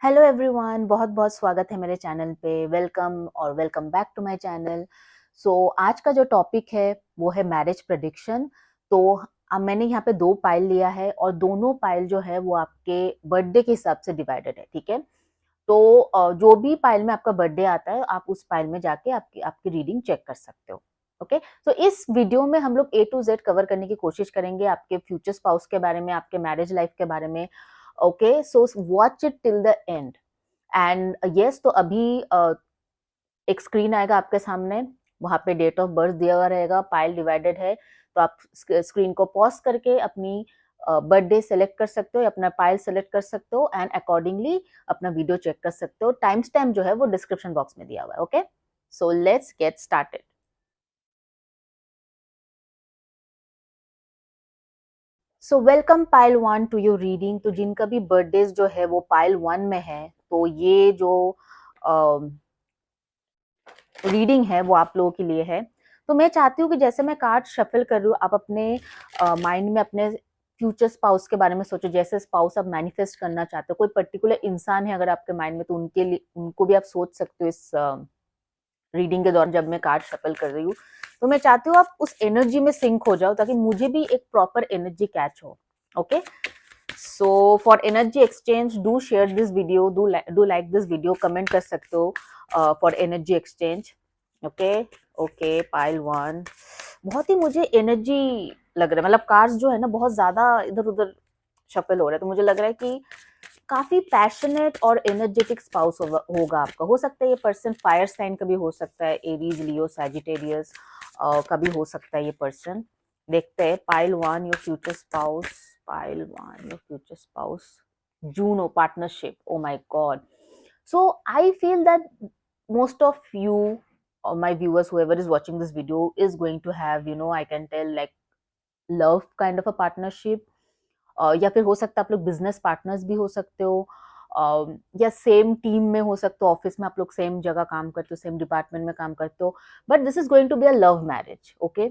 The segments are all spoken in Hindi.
हेलो एवरीवन, बहुत बहुत स्वागत है मेरे चैनल पे। Welcome back to my channel. आज का जो टॉपिक है वो है मैरिज प्रेडिक्शन। तो अब मैंने यहाँ पे 2 पाइल लिया है और दोनों पाइल जो है वो आपके बर्थडे के हिसाब से डिवाइडेड है, ठीक है। तो जो भी पाइल में आपका बर्थडे आता है आप उस पाइल में जाके आपकी आपकी रीडिंग चेक कर सकते हो। ओके, तो इस वीडियो में हम लोग A to Z कवर करने की कोशिश करेंगे, आपके फ्यूचर स्पाउस के बारे में, आपके मैरिज लाइफ के बारे में। Okay, so watch it till the end. And yes, तो अभी एक स्क्रीन आएगा आपके सामने, वहां पे डेट ऑफ बर्थ दिया हुआ रहेगा, पाइल डिवाइडेड है। तो आप स्क्रीन को पॉज करके अपनी बर्थडे सेलेक्ट कर सकते हो या अपना पाइल सेलेक्ट कर सकते हो एंड अकॉर्डिंगली अपना वीडियो चेक कर सकते हो। टाइम स्टैम्प जो है वो डिस्क्रिप्शन बॉक्स में दिया हुआ है। Okay, so let's get started. So welcome pile 1 to your reading. तो जिनका भी बर्थडेज जो है वो पाइल 1 में है, तो ये जो रीडिंग है वो आप लोगों के लिए है। तो मैं चाहती हूँ कि जैसे मैं कार्ड शफल कर रही हूँ, आप अपने माइंड में अपने फ्यूचर स्पाउस के बारे में सोचो। जैसे स्पाउस आप मैनिफेस्ट करना चाहते हो, कोई पर्टिकुलर इंसान है अगर आपके माइंड में, तो उनके लिए उनको भी आप सोच सकते हो इस रीडिंग के दौरान जब मैं कार्ड शफल कर रही हूँ। तो मैं चाहती हूँ आप उस एनर्जी में सिंक हो जाओ ताकि मुझे भी एक प्रॉपर एनर्जी कैच हो। Okay, so for energy exchange do share this video, do like this video, comment कर सकते हो for energy exchange. Okay okay, pile 1 बहुत ही मुझे एनर्जी लग रहा है, मतलब कार्ड्स जो है ना बहुत ज्यादा इधर उधर शफल हो रहा है, तो मुझे लग रहा है कि काफी पैशनेट और एनर्जेटिक स्पाउस होगा आपका। हो सकता है ये पर्सन फायर साइन का भी हो सकता है, एरीज, लियो, सैजिटेरियस का भी हो सकता है ये पर्सन। देखते हैं pile 1 your future spouse, pile 1 your future spouse, Juno partnership. Oh my God, so I feel that most of you or my viewers, whoever is watching this video, is going to have, I can tell, like love kind of a partnership, या फिर हो सकता है आप लोग बिजनेस पार्टनर्स भी हो सकते हो, या सेम टीम में हो सकते हो, ऑफिस में आप लोग सेम जगह काम करते हो, सेम डिपार्टमेंट में काम करते हो, but this is going to be a love marriage. Okay,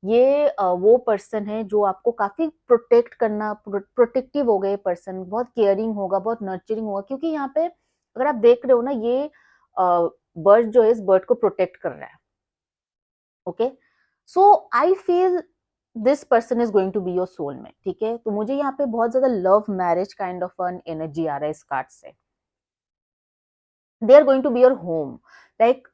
ये वो पर्सन है जो आपको काफी प्रोटेक्ट करना, प्रोटेक्टिव होगा ये पर्सन, बहुत केयरिंग होगा, बहुत नर्चरिंग होगा, क्योंकि यहाँ पे अगर आप देख रहे हो ना, ये बर्ड जो है इस बर्ड को प्रोटेक्ट कर रहा है। Okay, so I feel this person is going to be your soulmate. ठीक है, तो मुझे यहाँ पे बहुत ज्यादा love marriage kind of an energy आ रहा है इस कार्ड से। They are going to be your home, like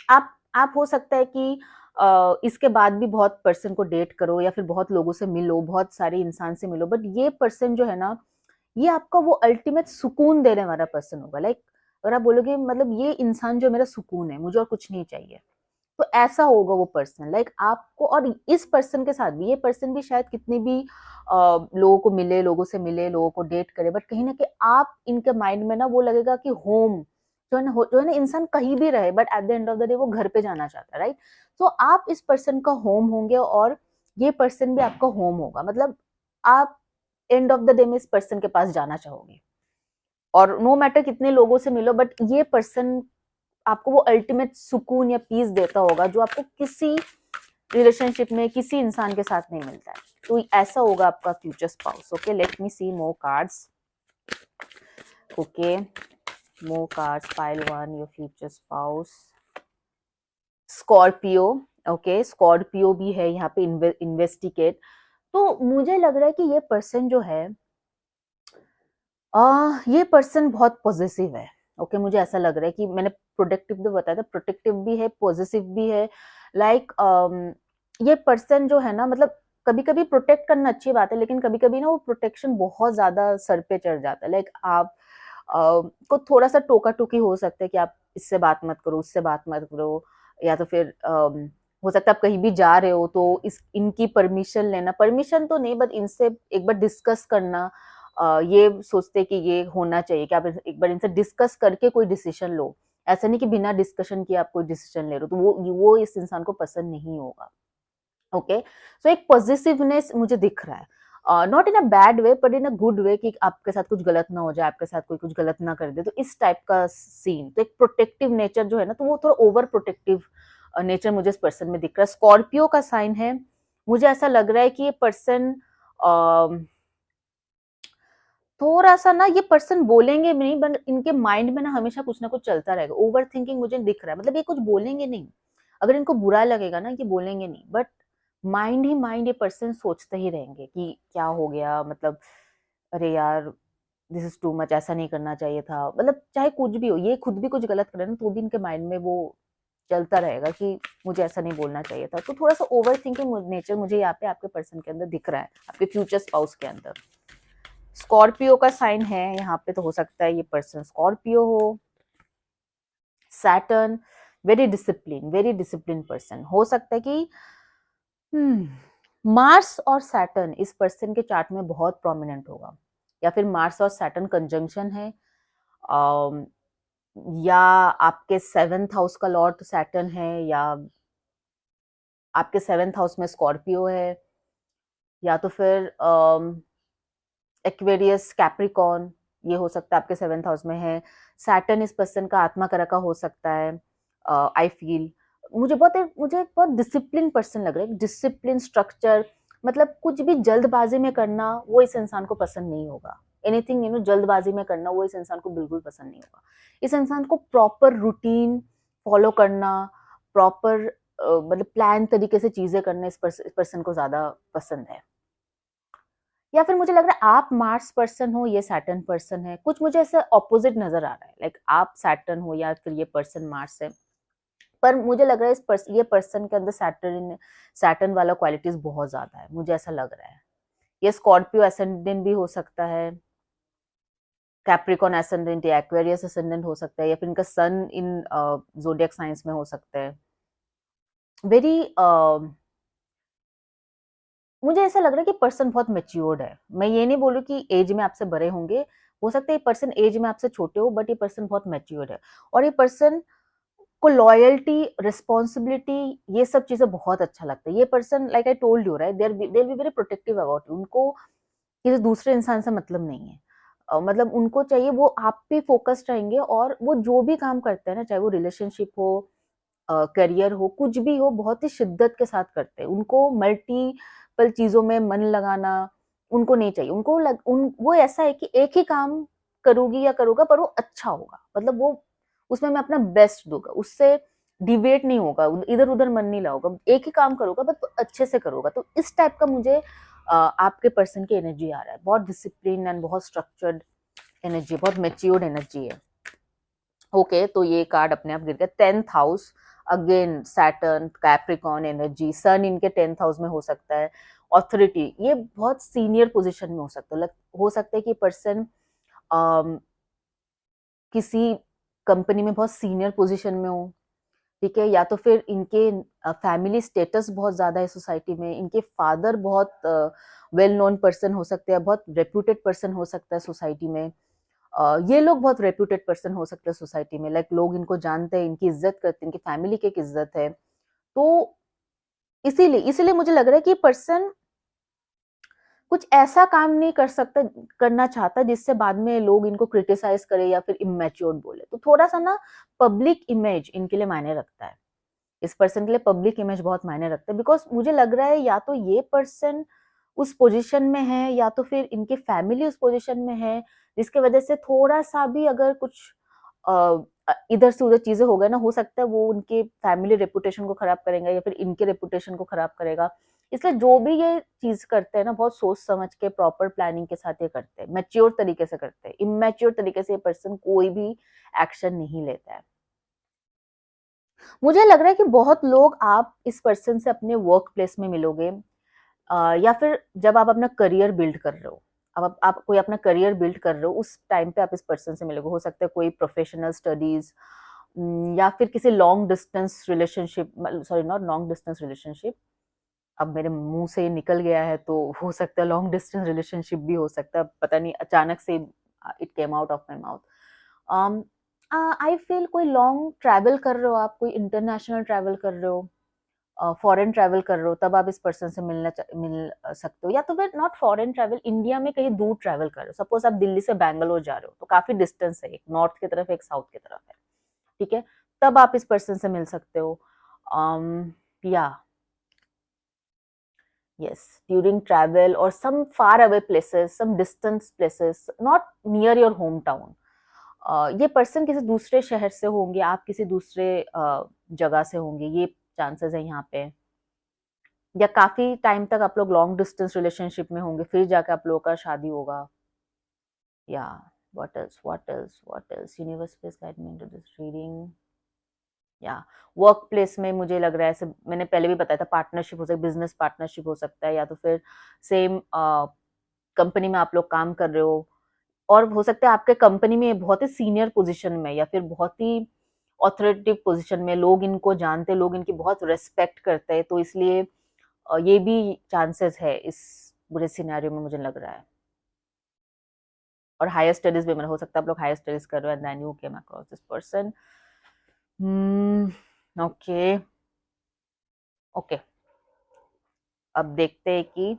आप हो सकता है कि इसके बाद भी बहुत पर्सन को डेट करो या फिर बहुत लोगों से मिलो, बहुत सारे इंसान से मिलो, बट ये पर्सन जो है ना, ये आपका वो अल्टीमेट सुकून देने वाला पर्सन होगा। लाइक अगर आप बोलोगे मतलब ये इंसान जो मेरा सुकून है, मुझे और कुछ नहीं चाहिए, तो ऐसा होगा वो पर्सन। लाइक आपको, और इस पर्सन के साथ भी, ये पर्सन भी शायद कितने भी लोगों को मिले, लोगों से मिले, लोगों को डेट करे, बट कहीं ना कहीं आप इनके माइंड में ना वो लगेगा कि होम जो है ना, इंसान कहीं भी रहे but at the end of the day वो घर पे जाना चाहता है, राइट। तो आप इस पर्सन का होम होंगे और ये पर्सन भी आपका होम होगा। मतलब आप एंड ऑफ द डे में इस पर्सन के पास जाना चाहोगे, और नो मैटर कितने लोगों से मिलो, बट ये पर्सन आपको वो अल्टीमेट सुकून या पीस देता होगा जो आपको किसी रिलेशनशिप में, किसी इंसान के साथ नहीं मिलता है। तो ऐसा होगा आपका future spouse. Okay, let me see more cards. Okay, more cards, pile 1 your future spouse, Scorpio. Okay, Scorpio भी है यहाँ पे, इन्वेस्टिगेट। तो मुझे लग रहा है कि ये पर्सन जो है, ये पर्सन बहुत पॉजिटिव है। ओके, मुझे ऐसा लग रहा है कि मैंने प्रोटेक्टिव तो बताया था, प्रोटेक्टिव भी है, पॉजिटिव भी है। लाइक ये पर्सन जो है ना, मतलब कभी कभी प्रोटेक्ट करना अच्छी बात है, लेकिन कभी कभी ना वो प्रोटेक्शन बहुत ज्यादा सर पे चढ़ जाता है। लाइक आप को थोड़ा सा टोका टोकी हो सकता है कि आप इससे बात मत करो, उससे बात मत करो, या तो फिर हो सकता है आप कहीं भी जा रहे हो तो इनकी परमिशन लेना, परमिशन तो नहीं बट इनसे एक बार डिस्कस करना, ये सोचते कि ये होना चाहिए कि आप एक बार इनसे डिस्कस करके कोई डिसीजन लो। ऐसा नहीं कि बिना डिस्कशन किए आप कोई डिसीजन ले रहे हो, तो वो इस इंसान को पसंद नहीं होगा। ओके, सो एक पॉजिटिवनेस मुझे दिख रहा है, not in a bad way but in a good way, कि आपके साथ कुछ गलत ना हो जाए, आपके साथ कोई कुछ गलत ना कर दे, तो इस टाइप का सीन। तो एक प्रोटेक्टिव नेचर जो है ना, तो वो थोड़ा ओवर प्रोटेक्टिव नेचर मुझे इस पर्सन में दिख रहा है। स्कॉर्पियो का साइन है, मुझे ऐसा लग रहा है कि ये पर्सन थोड़ा सा ना ये पर्सन बोलेंगे नहीं, बट इनके माइंड में ना हमेशा कुछ ना कुछ चलता रहेगा। ओवर थिंकिंग मुझे दिख रहा है, मतलब ये कुछ बोलेंगे नहीं, अगर इनको बुरा लगेगा ना ये बोलेंगे नहीं, बट माइंड ही माइंड ये पर्सन सोचते ही रहेंगे कि क्या हो गया, मतलब अरे यार दिस इज टू मच, ऐसा नहीं करना चाहिए था, मतलब चाहे कुछ भी हो, ये खुद भी कुछ गलत करे ना तो भी इनके माइंड में वो चलता रहेगा कि मुझे ऐसा नहीं बोलना चाहिए था। तो थोड़ा सा ओवर थिंकिंग नेचर मुझे यहाँ पे आपके पर्सन के अंदर दिख रहा है, आपके फ्यूचर स्पाउस के अंदर। स्कॉर्पियो का साइन है यहाँ पे, तो हो सकता है ये पर्सन स्कॉर्पियो हो। सैटर्न, वेरी डिसिप्लिन पर्सन हो सकता है कि मार्स और सैटर्न इस पर्सन के चार्ट में बहुत प्रोमिनेंट होगा, या फिर मार्स और सैटर्न कंजंक्शन है, अम, या आपके 7th हाउस का लॉर्ड सैटर्न है, या आपके 7th हाउस में स्कॉर्पियो है, या तो फिर एक्वेरियस कैप्रिकॉन, ये हो सकता है आपके 7th हाउस में है। सैटर्न इस पर्सन का आत्मा करक का हो सकता है। आई फील मुझे एक बहुत डिसिप्लिन पर्सन लग रहा है, डिसिप्लिन स्ट्रक्चर, मतलब कुछ भी जल्दबाजी में करना वो इस इंसान को पसंद नहीं होगा। एनीथिंग जल्दबाजी में करना वो इस इंसान को बिल्कुल पसंद नहीं होगा। इस इंसान को प्रॉपर रूटीन फॉलो करना, प्रॉपर मतलब प्लान तरीके से चीजें करना इस पर्सन को ज्यादा पसंद है। या फिर मुझे लग रहा है आप मार्स पर्सन हो, ये सैटर्न पर्सन है, कुछ मुझे ऐसा ऑपोजिट नजर आ रहा है, लाइक आप सैटर्न हो या फिर ये पर्सन मार्स है। पर मुझे लग रहा है ये पर्सन के अंदर सैटर्न सैटर्न वाला क्वालिटीज बहुत ज्यादा है, मुझे ऐसा लग रहा है। ये स्कॉर्पियो एसेंडेंट भी हो सकता है, कैप्रिकॉन एसेंडेंट या एक्वेरियस एसेंडेंट हो सकता है, या फिर इनका सन इन जोडियक साइंस में हो सकता है। वेरी मुझे ऐसा लग रहा है कि पर्सन बहुत मेच्योर्ड है। मैं ये नहीं बोलूँ कि एज में आपसे बड़े होंगे, हो सकता है ये पर्सन एज में आपसे छोटे हो, बट ये पर्सन बहुत मेच्योर्ड है। और ये पर्सन को लॉयल्टी, रिस्पॉन्सिबिलिटी, ये सब चीजें बहुत अच्छा लगता है। ये person like I told you right, they will be very protective about you. उनको किसी दूसरे इंसान से मतलब नहीं है। मतलब उनको चाहिए वो आप पे फोकस्ड रहेंगे, और वो जो भी काम करते हैं ना, चाहे वो रिलेशनशिप हो, करियर हो, कुछ भी हो, बहुत ही शिद्दत के साथ करते हैं। उनको मल्टीपल चीजों में मन लगाना उनको नहीं चाहिए। वो ऐसा है कि एक ही काम करूंगी या करूंगा, पर वो अच्छा होगा, मतलब वो उसमें मैं अपना बेस्ट दूंगा, उससे डिवेट नहीं होगा, इधर उधर मन नहीं लगाऊंगा, एक ही काम करूंगा बट अच्छे से करूंगा। तो इस टाइप का मुझे आपके पर्सन की एनर्जी आ रहा है, बहुत डिसिप्लिन एंड बहुत स्ट्रक्चर्ड एनर्जी, बहुत मेच्योर्ड एनर्जी है। ओके, तो ये कार्ड अपने आप गिर गया। 10th house, again Saturn Capricorn energy, sun इनके 10th हाउस में हो सकता है। ऑथोरिटी, ये बहुत सीनियर पोजीशन में हो सकता है, हो सकता है कि पर्सन किसी कंपनी में बहुत सीनियर पोजीशन में हो, ठीक है, या तो फिर इनके फैमिली स्टेटस बहुत ज्यादा है सोसाइटी में, इनके फादर बहुत वेल नोन पर्सन हो सकते हैं, बहुत रेप्यूटेड पर्सन हो सकता है सोसाइटी में। ये लोग बहुत रेप्यूटेड पर्सन हो सकते हैं सोसाइटी में, लाइक लोग इनको जानते हैं, इनकी इज्जत करते हैं, इनकी फैमिली की एक इज्जत है। तो इसीलिए इसीलिए मुझे लग रहा है कि पर्सन कुछ ऐसा काम नहीं कर सकता, करना चाहता जिससे बाद में लोग इनको क्रिटिसाइज करे या फिर इमेच्योर बोले। तो थोड़ा सा ना पब्लिक इमेज इनके लिए मायने रखता है, इस पर्सन के लिए पब्लिक इमेज बहुत मायने रखता है। बिकॉज मुझे लग रहा है या तो ये पर्सन उस पोजीशन में है, या तो फिर इनकी फैमिली उस पोजीशन में है, जिसके वजह से थोड़ा सा भी अगर कुछ इधर से उधर चीजें हो गए ना, हो सकता है वो उनके फैमिली रेपुटेशन को खराब करेगा या फिर इनके रेपुटेशन को खराब करेगा। इसलिए जो भी ये चीज करते हैं ना, बहुत सोच समझ के प्रॉपर प्लानिंग के साथ ये करते हैं, मैच्योर तरीके से करते हैं। इमेच्योर तरीके से ये पर्सन कोई भी एक्शन नहीं लेता है। मुझे लग रहा है कि बहुत लोग आप इस पर्सन से अपने वर्क प्लेस में मिलोगे, या फिर जब आप अपना करियर बिल्ड कर रहे हो, अब आप कोई अपना करियर बिल्ड कर रहे हो, उस टाइम पे आप इस पर्सन से मिलोगे। हो सकता है कोई प्रोफेशनल स्टडीज, या फिर किसी long distance relationship, sorry not long distance relationship, अब मेरे मुंह से निकल गया है, तो हो सकता है लॉन्ग डिस्टेंस रिलेशनशिप भी हो सकता है, पता नहीं, अचानक से it came out of my mouth. I feel कोई लॉन्ग ट्रैवल कर रहे हो आप, कोई इंटरनेशनल ट्रैवल कर रहे हो, फॉरेन ट्रैवल कर रहे हो, तब आप इस पर्सन से मिल सकते हो। या तो फिर नॉट फॉरेन ट्रैवल, इंडिया में कहीं दूर ट्रैवल कर रहे हो, सपोज आप दिल्ली से बैंगलोर जा रहे हो, तो काफी डिस्टेंस है, एक नॉर्थ की तरफ एक साउथ की तरफ है, ठीक है, तब आप इस पर्सन से मिल सकते हो। um, या yes, during travel or some far away places, some distance places, not near your hometown. ये पर्सन किसी दूसरे शहर से होंगे, आप किसी दूसरे जगह से होंगे, ये चांसेस है यहाँ पे। या काफी टाइम तक आप लोग लॉन्ग डिस्टेंस रिलेशनशिप में होंगे, फिर जाकर आप लोगों का शादी होगा। या what else universe please guide me into this reading. या वर्क प्लेस में मुझे लग रहा है, ऐसे मैंने पहले भी बताया था, पार्टनरशिप हो सकता है, बिजनेस पार्टनरशिप हो सकता है, या तो फिर सेम कंपनी में आप लोग काम कर रहे हो, और हो सकता है आपके कंपनी में बहुत ही सीनियर पोजीशन में या फिर बहुत ही ऑथोरिटेटिव पोजीशन में, लोग इनको जानते हैं, लोग इनकी बहुत रेस्पेक्ट करते हैं, तो इसलिए ये भी चांसेस है इस बुरे सिनेरियो में, मुझे लग रहा है। और हायर स्टडीज भी, मैंने हो सकता है आप लोग हायर स्टडीज कर रहे हो and then you came across this person. Okay okay, अब देखते हैं कि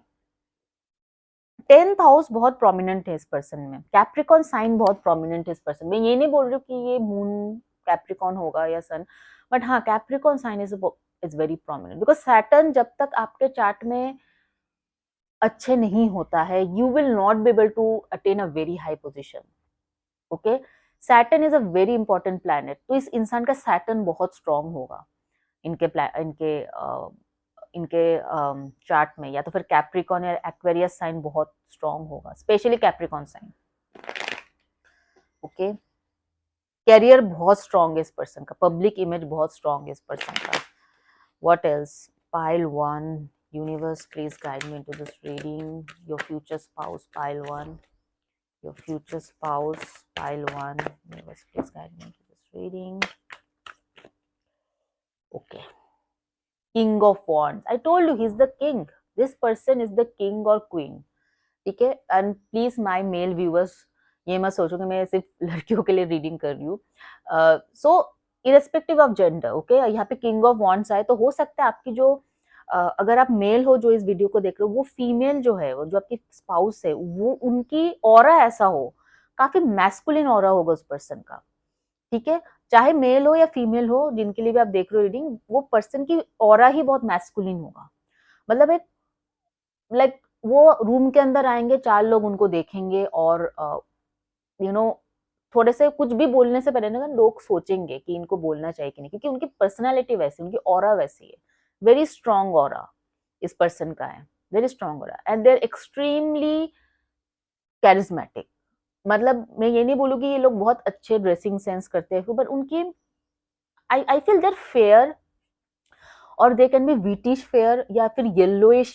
10th हाउस बहुत प्रोमिनेंट है इस पर्सन में, कैप्रिकॉन साइन बहुत प्रोमिनेंट है इस पर्सन में। ये नहीं बोल रही हूँ कि ये मून कैप्रिकॉन होगा या सन, बट हाँ, Capricorn sign is very prominent, because Saturn जब तक आपके चार्ट में अच्छे नहीं होता है, you will not be able to attain a very high position. Okay, Saturn is a very important planet, तो इस इंसान का सैटर्न बहुत स्ट्रांग होगा इनके इनके चार्ट में, या तो फिर कैप्रिकॉन या एक्वेरियस साइन बहुत स्ट्रांग होगा, specially Capricorn sign. Okay, career बहुत स्ट्रांग है इस पर्सन का, पब्लिक इमेज बहुत स्ट्रांग है इस पर्सन का। What else, pile 1, universe please guide me into this reading, your future spouse, pile 1, your future spouse, pile 1, universe please guide me into this reading. Okay, king of wands, I told you he is the king, this person is the king और क्वीन, ठीक है। And please my male viewers, ये मत सोचो कि मैं सिर्फ लड़कियों के लिए रीडिंग कर रही हूँ। सो इरेस्पेक्टिव ऑफ जेंडर, ओके, यहाँ पे किंग ऑफ वॉन्ड्स आए तो हो सकता है आपकी जो अगर आप मेल हो जो इस वीडियो को देख रहे हो, वो फीमेल जो है, वो जो आपकी स्पाउस है, वो उनकी ऑरा ऐसा हो, काफी मैस्कुलिन ऑरा होगा उस पर्सन का, ठीक है। चाहे मेल हो या फीमेल हो, जिनके लिए भी आप देख रहे हो रीडिंग, वो पर्सन की ऑरा ही बहुत मैस्कुलिन होगा। मतलब एक लाइक वो रूम के अंदर आएंगे, 4 लोग उनको देखेंगे और यू नो थोड़े से कुछ भी बोलने से पहले ना लोग सोचेंगे कि इनको बोलना चाहिए कि नहीं, क्योंकि उनकी पर्सनालिटी वैसी, उनकी ऑरा वैसी है, वेरी स्ट्रांग ऑरा इस पर्सन का है, very strong aura, and they are extremely charismatic. मतलब मैं ये नहीं बोलूंगी ये लोग बहुत अच्छे ड्रेसिंग सेंस करते हैं, बट उनकी आई फील देयर फेयर, और they can be wheatish fair या फिर येलोइश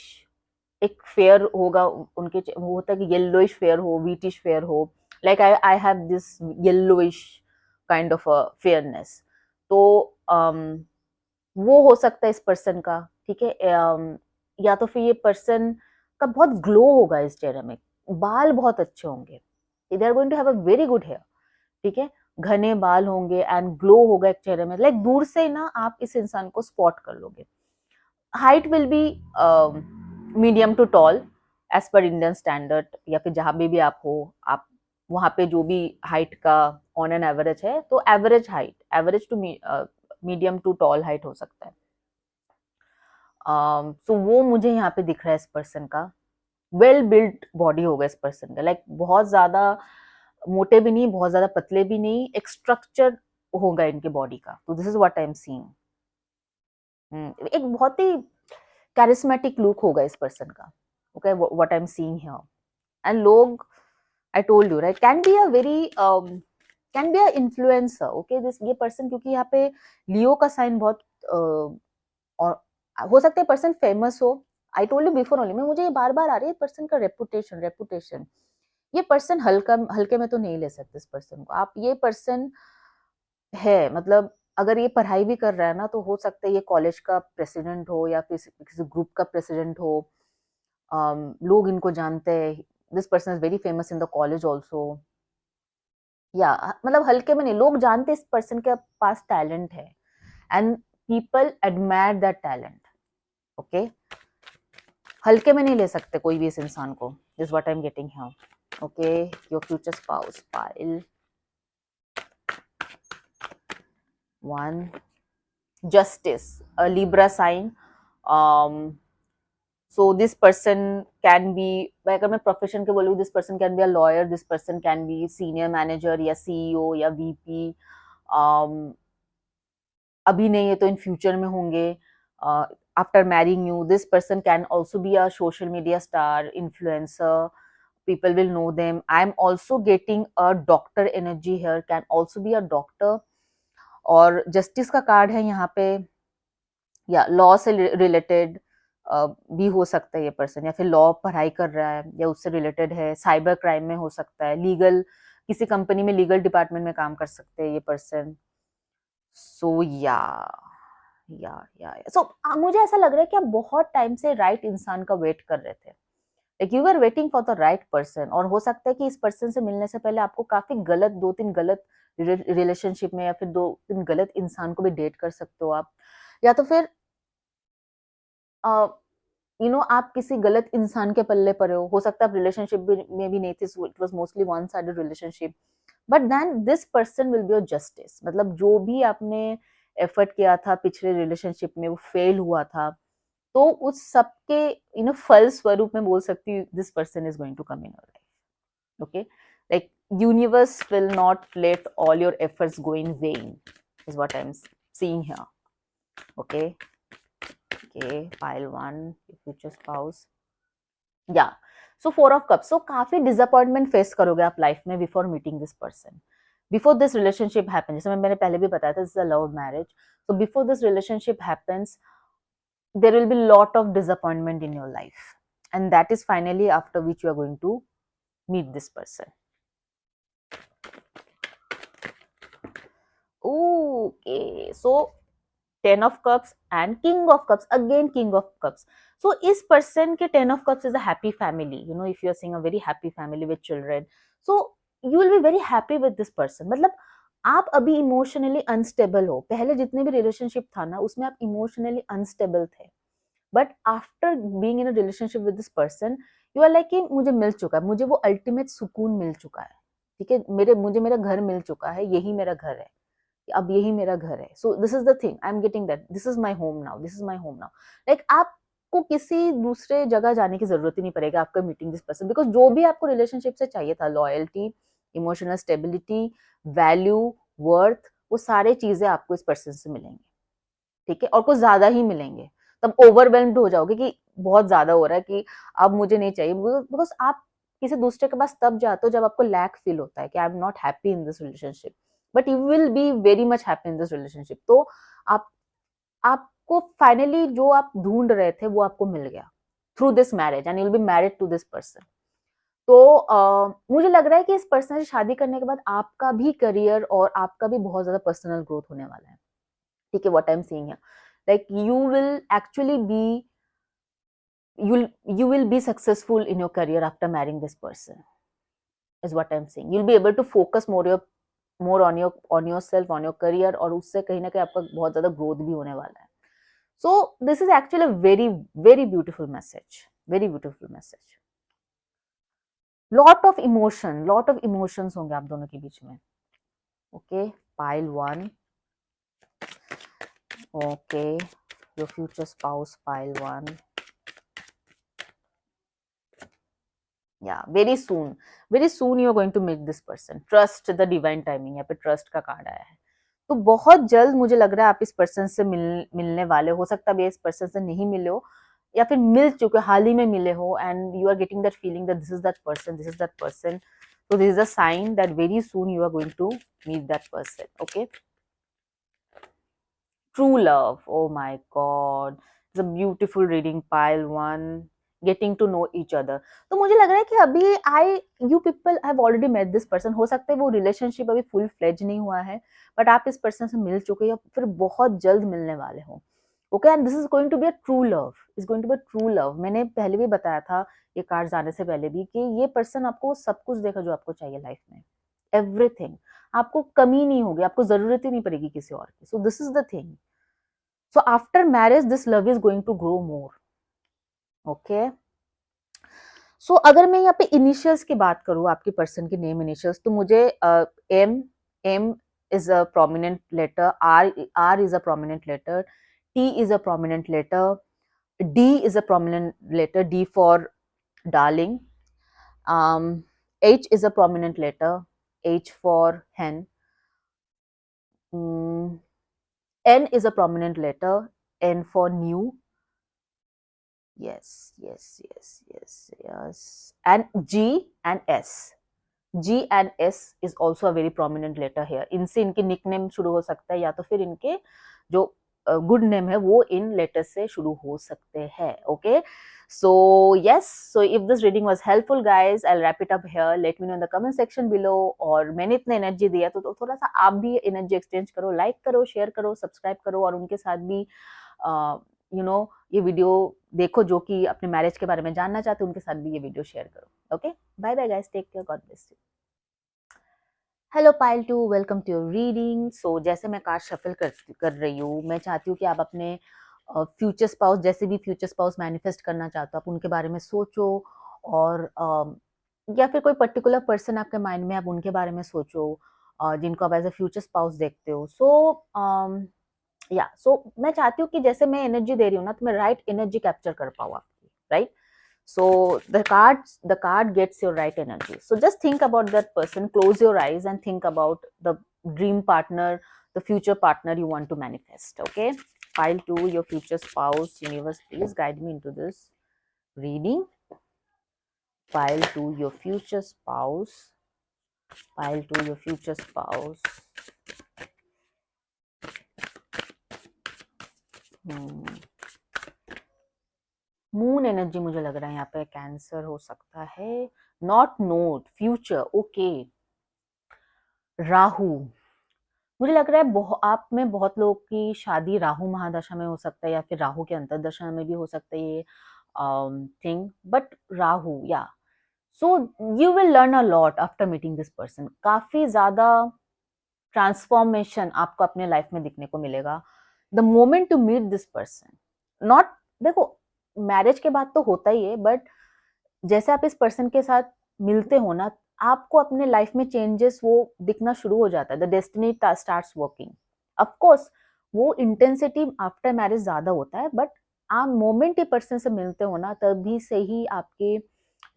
एक फेयर होगा उनके, वो होता है कि येलोइश फेयर हो, वीटिश फेयर हो, like I have this yellowish kind of a fairness. तो वो हो सकता है इस पर्सन का, ठीक है। या तो फिर ये पर्सन का बहुत ग्लो होगा इस चेहरे में, बाल बहुत अच्छे होंगे, they are going to have a very good hair, ठीक है, घने बाल होंगे एंड ग्लो होगा एक चेहरे में, लाइक दूर से ना आप इस इंसान को स्पॉट कर लोगे। Height will be medium to tall as per Indian standard, या फिर जहां भी आप हो, आप वहां पे जो भी हाइट का ऑन एन एवरेज है, तो average height, average to medium to tall height हो सकता है। तो वो मुझे यहाँ पे दिख रहा है इस पर्सन का, वेल बिल्ड बॉडी होगा इस पर्सन का, लाइक बहुत ज्यादा मोटे भी नहीं, बहुत ज्यादा पतले भी नहीं, एक स्ट्रक्चर होगा इनके बॉडी का, तो this is what I am seeing. एक बहुत ही कैरिस्मेटिक लुक होगा इस पर्सन का, okay, what I am seeing here. And लोग, I told you right, can be a very can be a influencer, okay, this ये पर्सन, क्योंकि यहाँ पे लियो का साइन बहुत और हो सकता है पर्सन फेमस हो। आई टोल्ड यू बिफोर ओनली, मैं मुझे ये बार बार आ रही है पर्सन का रेपुटेशन, रेपुटेशन। ये पर्सन हल्का हल्के में तो नहीं ले सकते इस पर्सन को आप, ये पर्सन है, मतलब अगर ये पढ़ाई भी कर रहा है ना, तो हो सकता है ये कॉलेज का प्रेसिडेंट हो या फिर किसी ग्रुप का प्रेसिडेंट हो। लोग इनको जानते हैं, this person is very famous in the college also, या मतलब हल्के में नहीं, लोग जानते इस पर्सन के पास टैलेंट है and people admire that talent, okay. हल्के में नहीं ले सकते कोई भी इस इंसान को, this what I am getting here. Okay, your future spouse, pile 1, justice, a Libra sign, um, so this person can be, अगर मैं प्रोफेशन के बोलूँ, this person can be a lawyer, this person can be senior manager या सीईओ या वीपी, अभी नहीं है तो इन फ्यूचर में होंगे. After marrying you, this person can also be a social media star, influencer, people will know them. I'm also getting a doctor energy here, can also be a doctor. और जस्टिस का कार्ड है यहाँ पे, या लॉ से रिलेटेड भी हो सकता है ये पर्सन, या फिर लॉ पढ़ाई कर रहा है या उससे रिलेटेड है, साइबर क्राइम में हो सकता है, लीगल, किसी कंपनी में लीगल डिपार्टमेंट में काम कर सकते हैं ये पर्सन. सो या सो मुझे ऐसा लग रहा है कि आप बहुत टाइम से राइट इंसान का वेट कर रहे थे, like you are waiting for the right person. और हो सकता है कि इस पर्सन से मिलने से पहले आपको काफी गलत, 2-3 गलत रिलेशनशिप में, या फिर 2-3 गलत इंसान को भी डेट कर सकते हो आप, या तो फिर आप किसी गलत इंसान के पल्ले पड़े हो सकता है आप रिलेशनशिप में भी नहीं थे, so it was mostly one sided relationship. But then this person will be your justice, मतलब जो भी आपने एफर्ट किया था पिछले रिलेशनशिप में वो फेल हुआ था, तो उस सबके फल स्वरूप में बोल सकती हूँ this person is going to come in your life. Okay, like universe will not let all your efforts go in vain, is what I am seeing here. Okay, pile 1, future spouse. Yeah, so 4 of cups. So काफी disappointment face करोगे आप लाइफ में before meeting this person, before this relationship happens. जैसे मैंने पहले भी बताया था, this is a love marriage. So before this relationship happens, there will be lot of disappointment in your life, and that is finally after which you are going to meet this person. Okay, so 10 of cups and king of cups, again king of cups. So इस person के 10 of cups is a happy family, if you are seeing a very happy family with children, so you will be very happy with this person. मतलब आप अभी इमोशनली अनस्टेबल हो, पहले जितने भी रिलेशनशिप था ना उसमें आप इमोशनली अनस्टेबल थे, but after being in a relationship with this person you are like कि मुझे मिल चुका है, मुझे वो अल्टीमेट सुकून मिल चुका है, ठीक है, मुझे मेरा घर मिल चुका है, यही मेरा घर है, अब यही मेरा घर है. सो this is the thing, I am getting that this is my home now, this is my home now. Like आपको किसी दूसरे जगह जाने की जरूरत ही नहीं पड़ेगा आपका मीटिंग दिस पर्सन, बिकॉज जो भी आपको रिलेशनशिप से चाहिए था, loyalty, emotional stability, value, worth, वो सारे चीजें आपको इस पर्सन से मिलेंगे, ठीक है, और कुछ ज्यादा ही मिलेंगे. तब ओवरवेल्म्ड हो जाओगे कि बहुत ज्यादा हो रहा है, कि अब मुझे नहीं चाहिए, बिकॉज आप किसी दूसरे के पास तब जाते हो जब आपको लैक फील होता है कि I am not happy in this relationship, but you will be very much happy in this relationship. तो आप आपको फाइनली जो आप ढूंढ रहे थे वो आपको मिल गया through this marriage, and you will be married to this person. तो मुझे लग रहा है कि इस पर्सन से शादी करने के बाद आपका भी करियर और आपका भी बहुत ज्यादा पर्सनल ग्रोथ होने वाला है, ठीक है, what I am seeing here, like you will actually be, you will be successful in your career after marrying this person, is what I'm saying. You'll be able to focus more on yourself, on your career, और उससे कहीं ना कहीं आपका बहुत ज्यादा ग्रोथ भी होने वाला है. So this is actually a very very beautiful message, very beautiful message. lot of emotions होंगे आप दोनों के बीच में. Okay, pile 1. Okay, your future spouse, pile 1. Yeah, very soon you are going to meet this person. Trust the divine timing, यहाँ पे ट्रस्ट का कार्ड आया है, तो बहुत जल्द मुझे लग रहा है आप इस पर्सन से मिलने वाले हो. सकता है इस पर्सन से नहीं मिले हो, या फिर मिल चुके, हाल ही में मिले हो, and you are getting that feeling that this is that person, this is that person. So this is a sign that very soon you are going to meet that person. Okay, true love, oh my god, it's a beautiful reading, pile 1. Getting to know each other. तो मुझे लग रहा है कि अभी you people have already met this person. हो सकता है वो रिलेशनशिप अभी फुल फ्लेज नहीं हुआ है, बट आप इस पर्सन से मिल चुके हो या फिर बहुत जल्द मिलने वाले हो. Okay, and this is going to be a true love, is going to be true love. मैंने पहले भी बताया था ये कार्ड आने से पहले भी कि ये पर्सन आपको सब कुछ देगा जो आपको चाहिए लाइफ में, एवरीथिंग. आपको कमी नहीं होगी, आपको जरूरत ही नहीं पड़ेगी किसी और की. सो this is the thing. So after marriage, this love is going to grow more. Okay. So अगर मैं यहाँ पे इनिशियल्स की बात करूँ, आपके पर्सन के नेम इनिशियल्स, तो मुझे M is a prominent letter, R is a prominent letter, T is a prominent letter, D is a prominent letter, D for darling. H is a prominent letter, H for hen. N is a prominent letter, N for new. Yes, yes, yes, yes, yes. And G and S. G and S is also a very prominent letter here. इनसे इनके निकनेम शुरू हो सकता है या तो फिर इनके जो गुड नेम है वो इन लेटर से शुरू हो सकते हैं. Okay, so yes, so if this reading was helpful guys, I'll wrap it up here. Let me know in the comment section below. और मैंने इतना एनर्जी दिया तो थोड़ा सा आप भी एनर्जी एक्सचेंज करो, लाइक करो, शेयर करो, सब्सक्राइब करो और उनके साथ भी यू नो ये वीडियो देखो जो कि अपने मैरिज के बारे में जानना चाहते हैं, उनके साथ भी ये वीडियो शेयर करो. Okay, bye bye guys, take care, God bless you. Hello pile 2, welcome to your reading. So जैसे मैं कार्ड शफल कर रही हूँ, मैं चाहती हूँ कि आप अपने फ्यूचर स्पाउस, जैसे भी फ्यूचर स्पाउस मैनिफेस्ट करना चाहते हो, आप उनके बारे में सोचो. और या फिर कोई पर्टिकुलर पर्सन आपके माइंड में, आप उनके बारे में सोचो जिनको आप एज अ फ्यूचर स्पाउस देखते हो. सो मैं चाहती हूँ कि जैसे मैं एनर्जी दे रही हूँ ना, तो मैं राइट एनर्जी कैप्चर कर पाऊँ आपकी, right? So the card gets your right energy. So just think about that person, close your eyes and think about the dream partner, the future partner you want to manifest. Okay, pile 2, your future spouse. Universe, please guide me into this reading. Pile 2, your future spouse. Pile 2, your future spouse. Moon energy मुझे लग रहा है यहाँ पे कैंसर हो सकता है. Not note future. Okay, Rahu. मुझे लग रहा है आप में बहुत लोगों की शादी राहु महादशा में हो सकता है या फिर राहु के अंतर्दशा में भी हो सकता है ये थिंग. बट राहु, या so you will learn a lot after meeting this person. काफी ज्यादा ट्रांसफॉर्मेशन आपको अपने लाइफ में दिखने को मिलेगा the moment to meet this person. Not, देखो मैरिज के बाद तो होता ही है, बट जैसे आप इस पर्सन के साथ मिलते हो ना, आपको अपने लाइफ में चेंजेस वो दिखना शुरू हो जाता है. The destiny starts working. Of course वो इंटेंसिटी आफ्टर मैरिज ज्यादा होता है, बट आप मोमेंट ही पर्सन से मिलते हो ना, तभी से ही आपके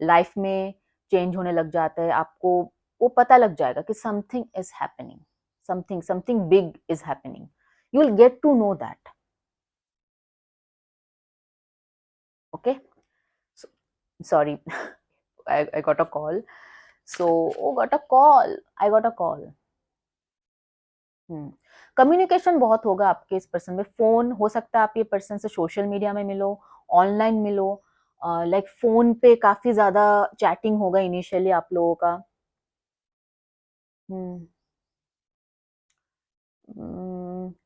लाइफ में चेंज होने लग जाता है. आपको वो पता लग जाएगा कि something is happening, something big is happening. You will get to know that. Okay, sorry. I got a call. So, I got a call. Communication बहुत होगा आपके इस पर्सन में. फोन हो सकता है आप ये पर्सन से सोशल मीडिया में मिलो, ऑनलाइन मिलो, लाइक फोन पे काफी ज्यादा चैटिंग होगा इनिशियली आप लोगों का.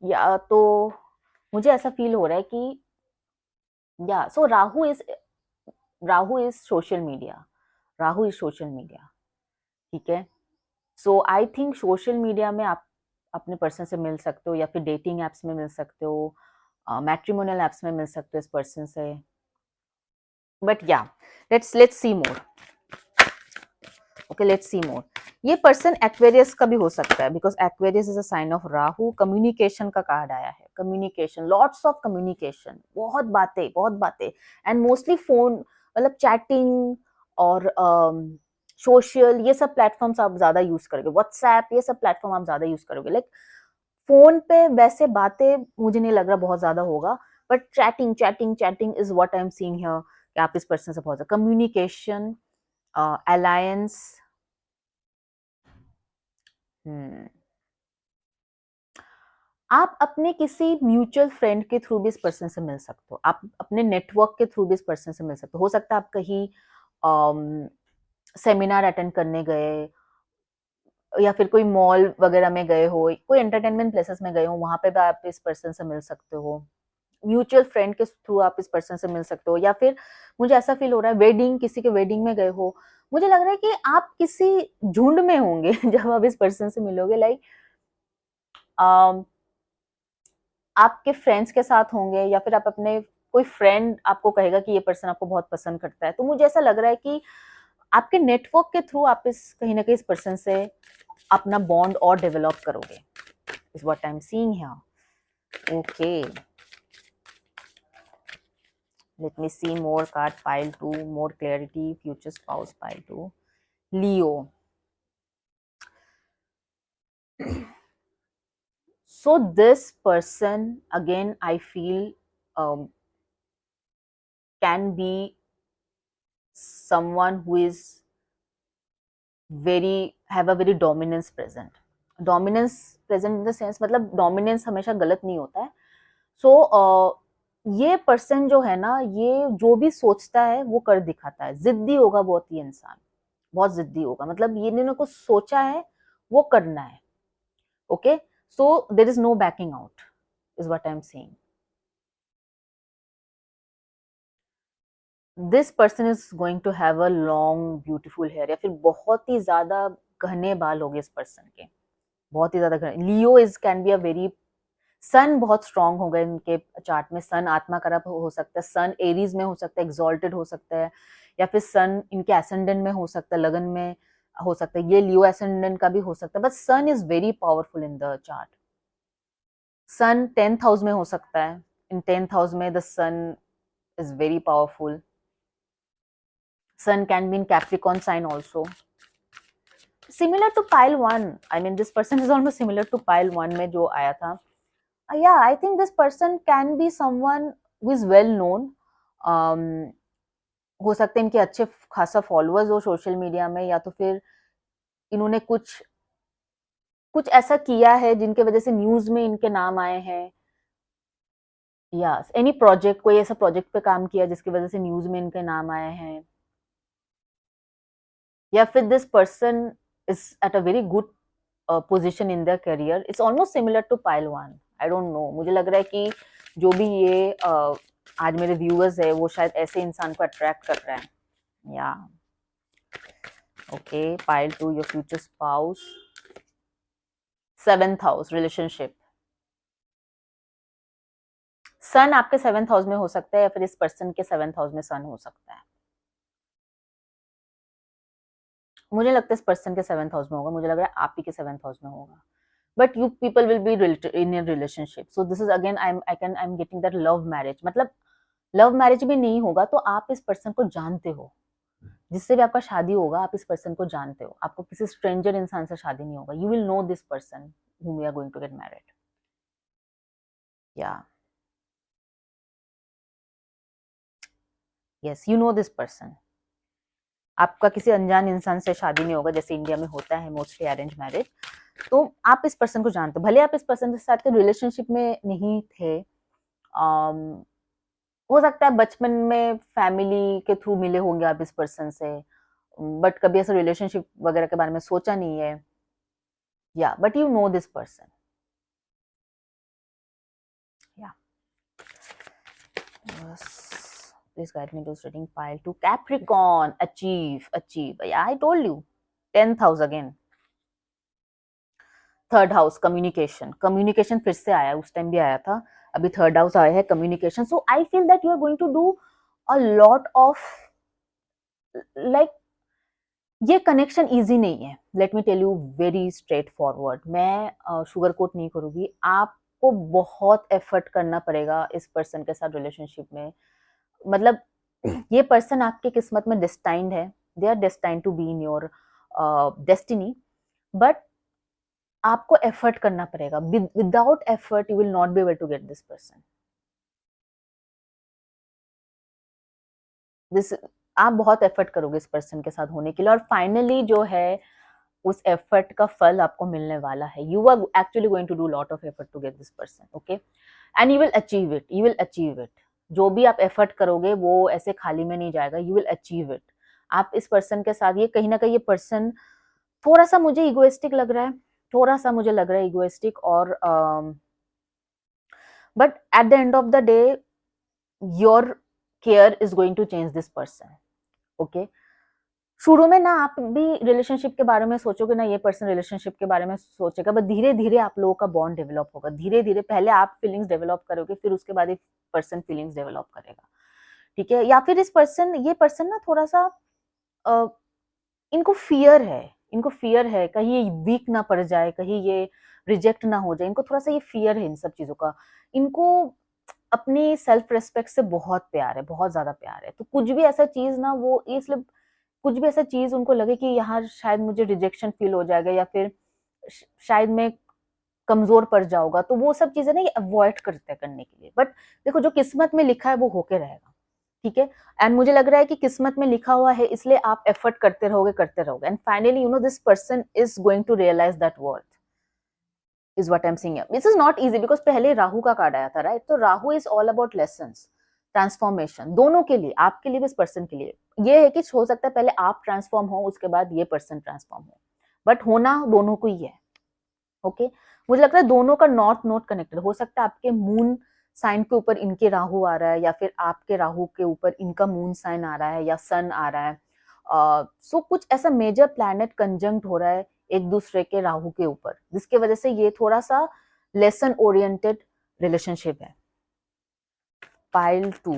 या तो मुझे ऐसा फील हो रहा है कि या so Rahu is social media. Rahu is social media, ठीक है. So I think social media में आप अपने पर्सन से मिल सकते हो, या फिर डेटिंग एप्स में मिल सकते हो, मैट्रिमोनियल एप्स में मिल सकते हो इस पर्सन से. बट या let's see more. Okay, let's see more. ये पर्सन एक्वेरियस का भी हो सकता है, because Aquarius is a sign of Rahu. Communication का कार्ड आया है. कम्युनिकेशन, लॉट्स ऑफ कम्युनिकेशन, बहुत बातें एंड मोस्टली फोन, मतलब चैटिंग और सोशल, ये सब प्लेटफॉर्म्स आप ज्यादा यूज करोगे. व्हाट्सएप, ये सब प्लेटफॉर्म आप ज्यादा यूज करोगे. लाइक फोन पे वैसे बातें मुझे नहीं लग रहा बहुत ज्यादा होगा, but chatting is what I am seeing here. कि आप इस पर्सन से बहुत ज्यादा कम्युनिकेशन, अलायंस. आप अपने किसी म्यूचुअल फ्रेंड के थ्रू भी इस पर्सन से मिल सकते हो. आप अपने नेटवर्क के थ्रू भी इस पर्सन से मिल सकते हो सकता है आप कहीं सेमिनार अटेंड करने गए, या फिर कोई मॉल वगैरह में गए हो, कोई एंटरटेनमेंट प्लेसेस में गए हो, वहां पे भी आप इस पर्सन से मिल सकते हो. म्यूचुअल फ्रेंड के थ्रू आप इस पर्सन से मिल सकते हो, या फिर मुझे ऐसा फील हो रहा है वेडिंग, किसी के वेडिंग में गए हो. मुझे लग रहा है कि आप किसी झुंड में होंगे जब आप इस पर्सन से मिलोगे. लाइक आपके फ्रेंड्स के साथ होंगे, या फिर आप अपने कोई फ्रेंड आपको कहेगा कि ये पर्सन आपको बहुत पसंद करता है. तो मुझे ऐसा लग रहा है कि आपके नेटवर्क के थ्रू आप इस कहीं ना कहीं इस पर्सन से अपना बॉन्ड और डेवलप करोगे, is what I am seeing here. Okay, Let me see more card. Pile 2, more clarity. Future spouse, pile 2. Leo. So this person, again, I feel can be someone who is have a very dominance present. Dominance present in the sense, मतलब dominance हमेशा गलत नहीं होता है. So ये पर्सन जो है ना, ये जो भी सोचता है वो कर दिखाता है. जिद्दी होगा बहुत ही इंसान, बहुत जिद्दी होगा. मतलब ये इन्होंने कुछ सोचा है वो करना है. Okay, so there is no backing out is what I am saying. This person is going to have a long beautiful hair, या फिर बहुत ही ज्यादा घने बाल होंगे इस पर्सन के, बहुत ही ज्यादा घने. Leo is can be a very, sun बहुत स्ट्रांग होगा इनके चार्ट में. सन आत्मा कारक हो सकता है, सन एरीज में हो सकता है, एक्सॉल्टेड हो सकता है, या फिर सन इनके एसेंडेंट में हो सकता है, लगन में हो सकता है. ये लियो एसेंडेंट का भी हो सकता है, but sun is very powerful in the chart. Sun 10th house में हो सकता है. इन 10th हाउस में the sun is very powerful. Sun can be in Capricorn sign also. Similar to pile 1, I mean this person is almost similar to pile 1 में जो आया था. Yeah, I think this person can be someone who is well known. हो सकते हैं इनके अच्छे खासा फॉलोअर्स हो सोशल मीडिया में, या तो फिर इन्होंने कुछ कुछ ऐसा किया है जिनके वजह से न्यूज में इनके नाम आए हैं. या एनी प्रोजेक्ट, कोई ऐसा प्रोजेक्ट पे काम किया जिसकी वजह से न्यूज में इनके नाम आए हैं. या फिर this person is at a very good position in their career. It's almost similar to pile 1. I don't know, मुझे लग रहा है कि जो भी ये आज मेरे व्यूअर्स है वो शायद ऐसे इंसान को अट्रैक्ट कर रहे हैं. या okay, pile 2, your future spouse. 7th house, relationship. Sun आपके 7th हाउस में हो सकता है, या फिर इस पर्सन के 7th हाउस में सन हो सकता है. मुझे लगता है इस पर्सन के 7th हाउस में होगा. मुझे लग रहा है आप ही के 7th हाउस में होगा. But you people will be in a relationship. So this is again I'm getting that love marriage. मतलब लव मैरिज भी नहीं होगा तो आप इस पर्सन को जानते हो. जिससे भी आपका शादी होगा आप इस पर्सन को जानते हो. आपको किसी स्ट्रेंजर इंसान से शादी नहीं होगा. You will know this person whom you are going to get married. Yeah. Yes, you know this person. आपका किसी अनजान इंसान से शादी नहीं होगा जैसे इंडिया में होता है मोस्टली अरेंज मैरिज. तो आप इस पर्सन को जानते हो, भले आप इस पर्सन के साथ रिलेशनशिप में नहीं थे. हो सकता है बचपन में फैमिली के थ्रू मिले होंगे आप इस पर्सन से, बट कभी ऐसा रिलेशनशिप वगैरह के बारे में सोचा नहीं है. या but you know this person. या please guide me to reading pile 2. Capricorn, achieve. Yeah, I told you. 10th house again. 3rd house, communication फिर से आया, उस टाइम भी आया था, अभी 3rd house आया है, communication. So I feel that you are going to do a lot of like, ये कनेक्शन इजी नहीं है. Let me tell you very straight forward. मैं शुगर कोट नहीं करूंगी. आपको बहुत एफर्ट करना पड़ेगा इस पर्सन के साथ रिलेशनशिप में. मतलब ये पर्सन आपकी किस्मत में डेस्टाइंड है. They are destined to be in your destiny. But आपको एफर्ट करना पड़ेगा. Without effort you will not be able to get this person. This आप बहुत एफर्ट करोगे इस पर्सन के साथ होने के लिए, और फाइनली जो है उस एफर्ट का फल आपको मिलने वाला है. You are actually going to do lot of effort to get this person. Okay, and you will achieve it. You will achieve it. जो भी आप एफर्ट करोगे वो ऐसे खाली में नहीं जाएगा. You will achieve it. आप इस पर्सन के साथ, ये कहीं ना कहीं ये पर्सन थोड़ा सा मुझे इगोइस्टिक लग रहा है. थोड़ा सा मुझे लग रहा है इगोइस्टिक. और but at the end of the day your care is going to change this person. Okay, शुरू में ना आप भी रिलेशनशिप के बारे में सोचोगे ना, ये पर्सन रिलेशनशिप के बारे में सोचेगा, बट धीरे धीरे आप लोगों का बॉन्ड डेवलप होगा. धीरे धीरे पहले आप फीलिंग्स डेवलप करोगे, फिर उसके बाद ये पर्सन फीलिंग्स डेवलप करेगा. ठीक है. या फिर ये पर्सन ना थोड़ा सा इनको फियर है कहीं ये वीक ना पड़ जाए, कहीं ये रिजेक्ट ना हो जाए. इनको थोड़ा सा ये फियर है इन सब चीजों का. इनको अपनी सेल्फ रिस्पेक्ट से बहुत प्यार है, बहुत ज्यादा प्यार है। तो कुछ भी ऐसा चीज ना वो इसलिए कुछ भी ऐसा चीज उनको लगे कि यहाँ शायद मुझे रिजेक्शन फील हो जाएगा या फिर शायद मैं कमजोर पड़ जाऊंगा, तो वो सब चीजें ना ये अवॉइड करते हैं करने के लिए। बट देखो जो किस्मत में लिखा है वो होके रहेगा, ठीक है। एंड मुझे लग रहा है कि किस्मत में लिखा हुआ है, इसलिए आप एफर्ट करते रहोगे and finally you know this person is going to realise that worth is what I'm saying. This is not easy because पहले राहु का कार्ड आया था, राइट? तो Rahu is all about lessons, transformation, दोनों के लिए, आपके लिए भी, इस पर्सन के लिए। ये है कि हो सकता है पहले आप ट्रांसफॉर्म हो, उसके बाद ये पर्सन ट्रांसफॉर्म हो, बट होना दोनों को ही है। ओके, मुझे लगता है दोनों का नॉर्थ नोट कनेक्टेड हो सकता है। आपके मून साइन के ऊपर इनके राहु आ रहा है, या फिर आपके राहु के ऊपर इनका मून साइन आ रहा है, या सन आ रहा है। सो कुछ ऐसा मेजर प्लैनेट कंजंक्ट हो रहा है एक दूसरे के राहु के ऊपर, जिसकी वजह से ये थोड़ा सा लेसन ओरिएंटेड रिलेशनशिप है। पाइल 2,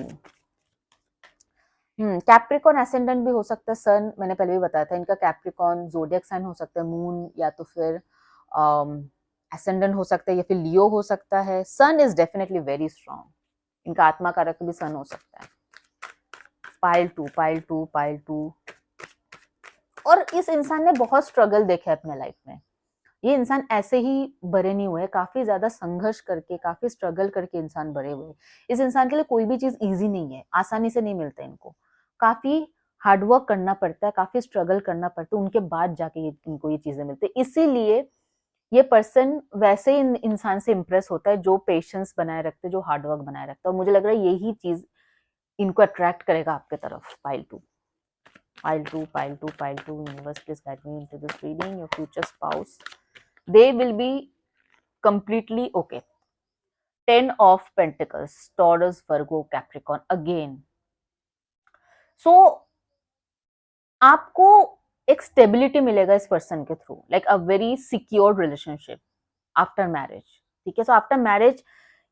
कैप्रिकॉन एसेंडेंट भी हो सकता है, सन मैंने पहले भी बताया था, इनका कैप्रिकॉन जोडियक साइन हो सकता है, मून या तो फिर एसेंडेंट हो सकता है, या फिर लियो हो सकता है। सन इज डेफिनेटली वेरी स्ट्रांग, इनका आत्मा कारक भी सन हो सकता है। Pile 2, pile 2, pile 2। और इस इंसान ने बहुत स्ट्रगल देखे अपने लाइफ में। ये इंसान ऐसे ही बड़े नहीं हुए, काफी ज्यादा संघर्ष करके, काफी स्ट्रगल करके इंसान बड़े हुए। इस इंसान के लिए कोई भी चीज इजी नहीं है, आसानी से नहीं मिलता इनको, काफी हार्डवर्क करना पड़ता है, काफी स्ट्रगल करना पड़ता है, उनके बाद जाके इनको ये चीजें मिलती है। इसीलिए ये पर्सन वैसे इंसान से इम्प्रेस होता है जो पेशेंस बनाए रखते हैं, जो हार्डवर्क बनाए रखता है। और मुझे लग रहा है यही चीज इनको अट्रैक्ट करेगा आपके तरफ। Pile 2, pile 2, pile 2, pile 2। Universe please guide me into this reading. Your future spouse, they will be completely okay. 10 of Pentacles, Taurus, Virgo, Capricorn again. So आपको एक स्टेबिलिटी मिलेगा इस पर्सन के through, like a very secure relationship after marriage, ठीक है। So after marriage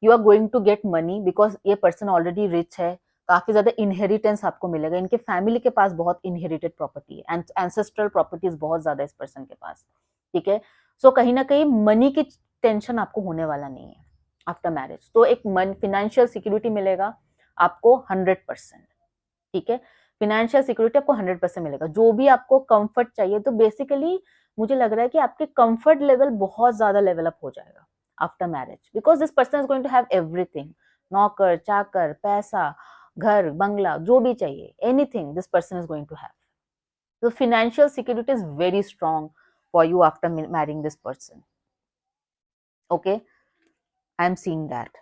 you are going to get money because ये पर्सन ऑलरेडी रिच है, काफी ज्यादा इनहेरिटेंस आपको मिलेगा। इनके फैमिली के पास बहुत इनहेरिटेड प्रॉपर्टी है, एंसेस्ट्रल प्रॉपर्टीज बहुत ज्यादा इस पर्सन के पास, ठीक है। सो कहीं ना कहीं मनी की टेंशन आपको होने वाला नहीं है आफ्टर मैरिज। तो एक फिनेंशियल सिक्योरिटी मिलेगा आपको 100%, ठीक है। फिनेंशियल सिक्योरिटी आपको 100% मिलेगा। जो भी आपको कंफर्ट चाहिए, तो बेसिकली मुझे लग रहा है कि आपके कंफर्ट लेवल बहुत ज्यादा लेवल अप हो जाएगा after marriage, because this person is going to have everything, नौकर चाकर, पैसा, घर बंगला, जो भी चाहिए, anything this person is going to have. So financial security is very strong for you after marrying this person. Okay, I'm seeing that.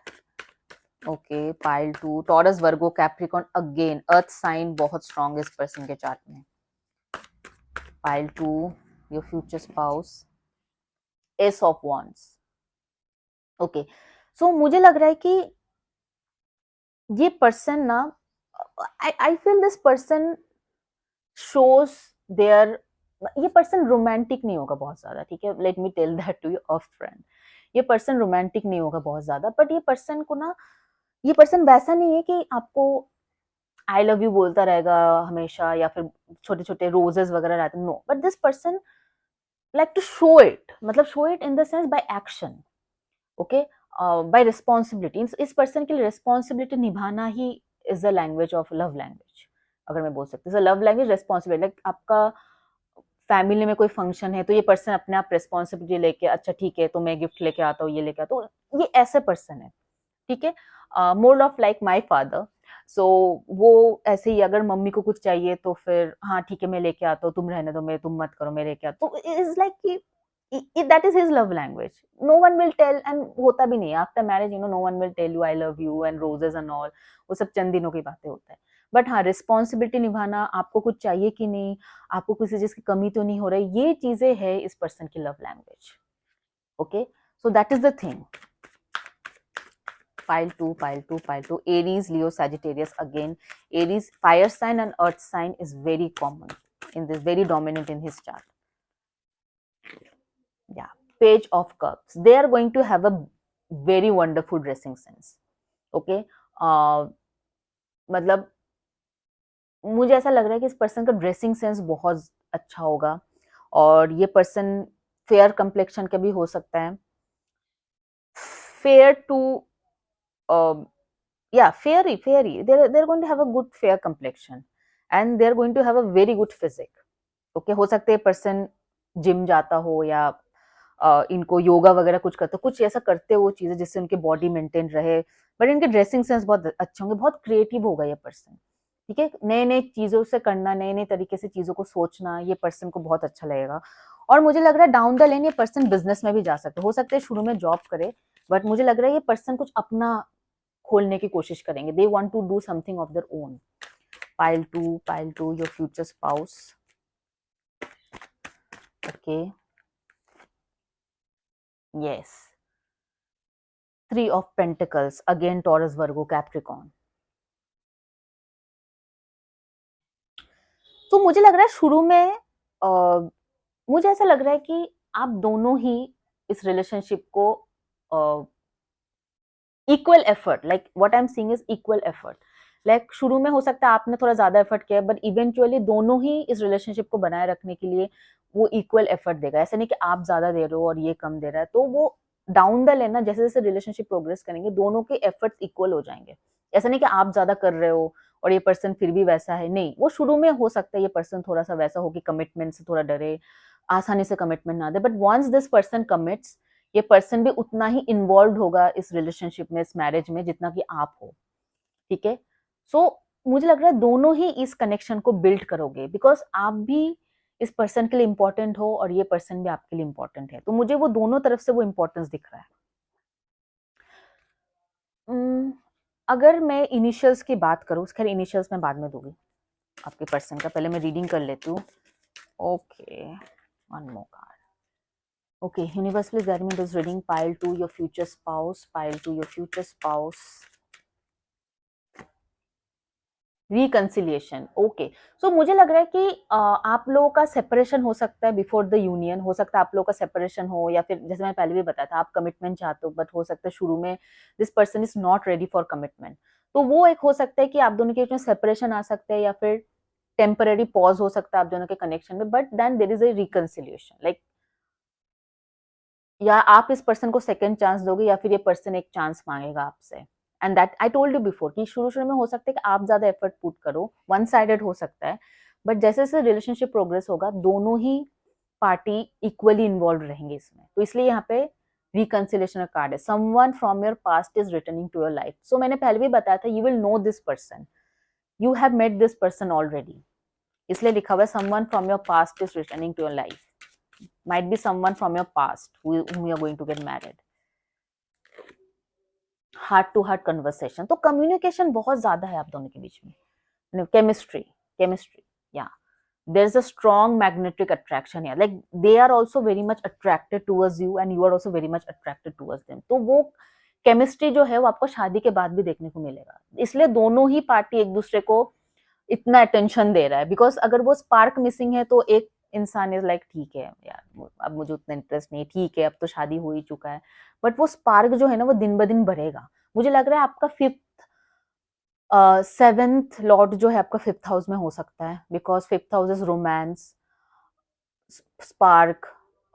Okay, pile 2, Taurus, Virgo, Capricorn again, earth sign बहुत strong इस person के चार्ट में। Pile 2, your future spouse, Ace of Wands. Okay, so मुझे लग रहा है कि ये पर्सन ना, I feel this person shows their, ये पर्सन रोमांटिक नहीं होगा बहुत ज्यादा, ठीक है। Let me tell that to you of friend, ये पर्सन रोमांटिक नहीं होगा बहुत ज्यादा, बट ये पर्सन को ना, ये पर्सन वैसा नहीं है कि आपको आई लव यू बोलता रहेगा हमेशा, या फिर छोटे छोटे रोजेस वगैरह रहते, no. But this person like to show it, मतलब show it in the sense by action, okay, by responsibility. इस पर्सन के लिए रिस्पॉन्सिबिलिटी निभाना ही is the language of love language, अगर मैं बोल सकती हूँ। लव लैंग्वेज रिस्पॉन्सिबिलिटी, लाइक आपका फैमिली में कोई फंक्शन है तो ये पर्सन अपने आप रिस्पॉन्सिबिलिटी लेके, अच्छा ठीक है तो मैं गिफ्ट लेके आता हूँ, ये लेके आता हूँ, ये ऐसे पर्सन है, ठीक है। More of like my father. So वो ऐसे ही, अगर मम्मी को कुछ चाहिए तो फिर हाँ ठीक है मैं लेके आता हूँ, तुम रहने दो, मैं, तुम मत करो, मैं लेके आता हूँ। इज लाइक कि that is his love language. No one will tell, and होता भी नहीं after marriage, you know, no one will tell you I love you and roses and all, वो सब चंद दिनों की बातें होता है। बट हाँ, रिस्पॉन्सिबिलिटी निभाना, आपको कुछ चाहिए कि नहीं, आपको किसी चीज की कमी तो नहीं हो रही, ये चीजें है इस पर्सन की love language. Okay, so that is the thing. Pile 2, pile 2, pile 2. Aries, Leo, Sagittarius again. Aries, fire sign and earth sign is very common in this, very dominant in his chart. Yeah, Page of Cups. They are going to have a very wonderful dressing sense. Okay, मतलब मुझे ऐसा लग रहा है कि इस पर्सन का ड्रेसिंग सेंस बहुत अच्छा होगा, और ये पर्सन फेयर कंप्लेक्शन का भी हो सकता है, fair to yeah, fairy, they're going to have a good fair complexion and they're going to have a very good physique. Okay हो सकते हैं पर्सन जिम जाता हो या इनको योगा वगैरह कुछ करते हो, कुछ ऐसा करते हो वो चीजें जिससे उनकी बॉडी मेंटेन रहे, बट इनके ड्रेसिंग सेंस बहुत अच्छे होंगे, बहुत क्रिएटिव होगा ये पर्सन। ठीक है, नए नए चीजों से करना, नए नए तरीके से चीजों को सोचना, ये पर्सन को बहुत अच्छा लगेगा। और मुझे लग रहा है डाउन द लेन ये पर्सन बिजनेस में भी जा सकते हो सकता है शुरू में जॉब करे, बट मुझे लग रहा है ये पर्सन कुछ अपना खोलने की कोशिश करेंगे, they want to do something of their own. Pile to your future spouse. Okay, yes, three of pentacles, again Taurus, Virgo, Capricorn। तो मुझे लग रहा है शुरू में मुझे ऐसा लग रहा है कि आप दोनों ही इस रिलेशनशिप को equal effort, like what I am seeing is equal effort, like शुरू में हो सकता है आपने थोड़ा ज्यादा एफर्ट किया, बट इवेंचुअली दोनों ही इस रिलेशनशिप को बनाए रखने के लिए वो इक्वल एफर्ट देगा। ऐसा नहीं कि आप ज्यादा दे रहे हो और ये कम दे रहा है, तो वो डाउन द लेन ना जैसे जैसे रिलेशनशिप प्रोग्रेस करेंगे दोनों के एफर्ट्स इक्वल हो जाएंगे। ऐसा नहीं कि आप ज्यादा कर रहे हो और ये पर्सन फिर भी वैसा है, नहीं, वो शुरू में हो सकता है ये पर्सन थोड़ा सा वैसा हो कि कमिटमेंट से थोड़ा डरे, आसानी से कमिटमेंट ना दे, but once this person commits, ये पर्सन भी उतना ही इन्वॉल्व होगा इस रिलेशनशिप में, इस मैरिज में, जितना कि आप हो। ठीक है, सो मुझे लग रहा है दोनों ही इस कनेक्शन को बिल्ड करोगे, बिकॉज आप भी इस पर्सन के लिए इंपॉर्टेंट हो और ये पर्सन भी आपके लिए इंपॉर्टेंट है, तो मुझे वो दोनों तरफ से वो इंपॉर्टेंस दिख रहा है। अगर मैं इनिशियल्स की बात करूँ, खैर इनिशियल्स मैं बाद में दूंगी आपके पर्सन का, पहले मैं रीडिंग कर लेती हूँ। Okay, one more card. Okay, universe, please guide me in this reading. Pile 2, your future spouse. Pile 2, your future spouse. Reconciliation. Okay, so मुझे लग रहा है कि आप लोगों का सेपरेशन हो सकता है बिफोर द यूनियन, हो सकता है आप लोगों का सेपरेशन हो, या फिर जैसे मैंने पहले भी बताया था आप कमिटमेंट चाहते हो, बट हो सकता है शुरू में this person is not ready for commitment, तो वो एक हो सकता है कि आप दोनों के बीच में सेपरेशन आ सकता है या फिर टेम्पररी पॉज हो सकता है आप दोनों के कनेक्शन में, but then there is a reconciliation, like या आप इस पर्सन को सेकंड चांस दोगे या फिर ये पर्सन एक चांस मांगेगा आपसे। And that I told you before कि शुरू शुरू में हो सकता है कि आप ज्यादा एफर्ट पुट करो, वन साइडेड हो सकता है, बट जैसे जैसे रिलेशनशिप प्रोग्रेस होगा दोनों ही पार्टी इक्वली इन्वॉल्व रहेंगे इसमें, तो इसलिए यहाँ पे रिकंसिलेशन का कार्ड है। Someone from your past is returning to your life. So मैंने पहले भी बताया था, you will know this person, you have met this person already, इसलिए लिखा हुआ है someone from your past is returning to your life, might be someone from your past whom you are going to get married। Heart to heart conversation, तो कम्युनिकेशन बहुत ज्यादा है आप दोनों के बीच में, केमिस्ट्री या there is a strong magnetic attraction here, like they are also very much attracted towards you and you are also very much attracted towards them, तो वो केमिस्ट्री जो है वो आपको शादी के बाद भी देखने को मिलेगा, इसलिए दोनों ही पार्टी एक दूसरे को इतना अटेंशन दे रहा है, बिकॉज अगर वो स्पार्क मिसिंग है तो एक इंसान इज लाइक ठीक है यार अब मुझे उतना इंटरेस्ट नहीं, ठीक है अब तो शादी हो ही चुका है, बट वो स्पार्क जो है ना वो दिन ब दिन बढ़ेगा। मुझे लग रहा है आपका फिफ्थ सेवेंथ लॉर्ड जो है आपका फिफ्थ हाउस में हो सकता है, because fifth house is romance, spark,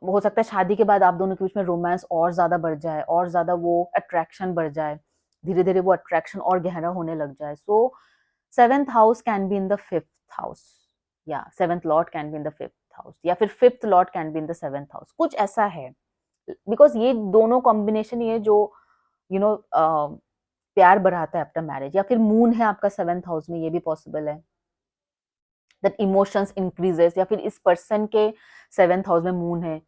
हो सकता है शादी के बाद आप दोनों के बीच में रोमांस और ज्यादा बढ़ जाए, और ज्यादा वो अट्रैक्शन बढ़ जाए, धीरे धीरे वो अट्रैक्शन और गहरा होने लग जाए। So seventh house can be in the fifth house, या seventh lord can be in the fifth house, या फिर fifth lord can be in the seventh house, कुछ ऐसा है, बिकॉज ये दोनों कॉम्बिनेशन ये जो यू नो प्यार बढ़ाता है आफ्टर मैरिज, या फिर मून है आपका सेवेंथ हाउस में, ये भी पॉसिबल है दैट इमोशंस इंक्रीजेस, या फिर इस पर्सन के सेवेंथ हाउस में मून है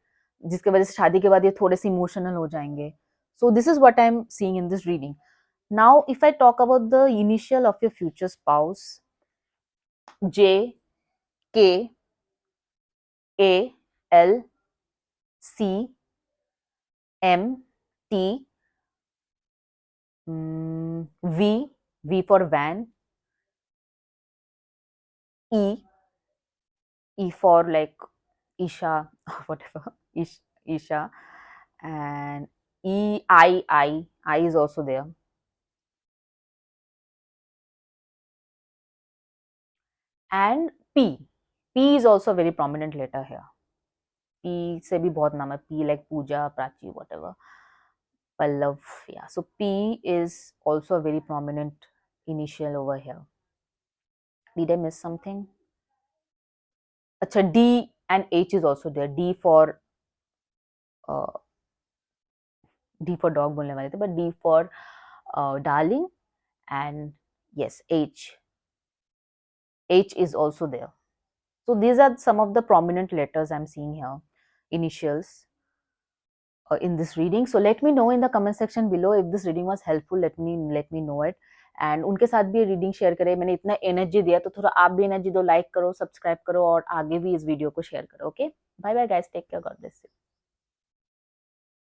जिसके वजह से शादी के बाद ये थोड़े से इमोशनल हो जाएंगे। So this is what I am seeing in this reading. Now if I talk about the initial of your future spouse, J, K, A, L, C, M, T, V, V for van, E, E for like Isha, whatever, Isha, and I is also there, and P. P is also a very prominent letter here. P से भी बहुत नाम है, P like Puja, Prachi, whatever. Pallav. Yeah, so P is also a very prominent initial over here. Did I miss something? Acha, D and H is also there. Uh, D for dog बोलने वाले थे, but D for darling, and yes, H is also there. So these are some of the prominent letters I'm seeing here, initials in this reading. So let me know in the comment section below if this reading was helpful. Let me know it. And उनके साथ भी रीडिंग शेयर करें. मैंने इतना एनर्जी दिया तो थोड़ा आप भी एनर्जी दो, लाइक करो, सब्सक्राइब करो और आगे भी इस वीडियो को शेयर करो. Okay, bye bye guys, take care, God bless you.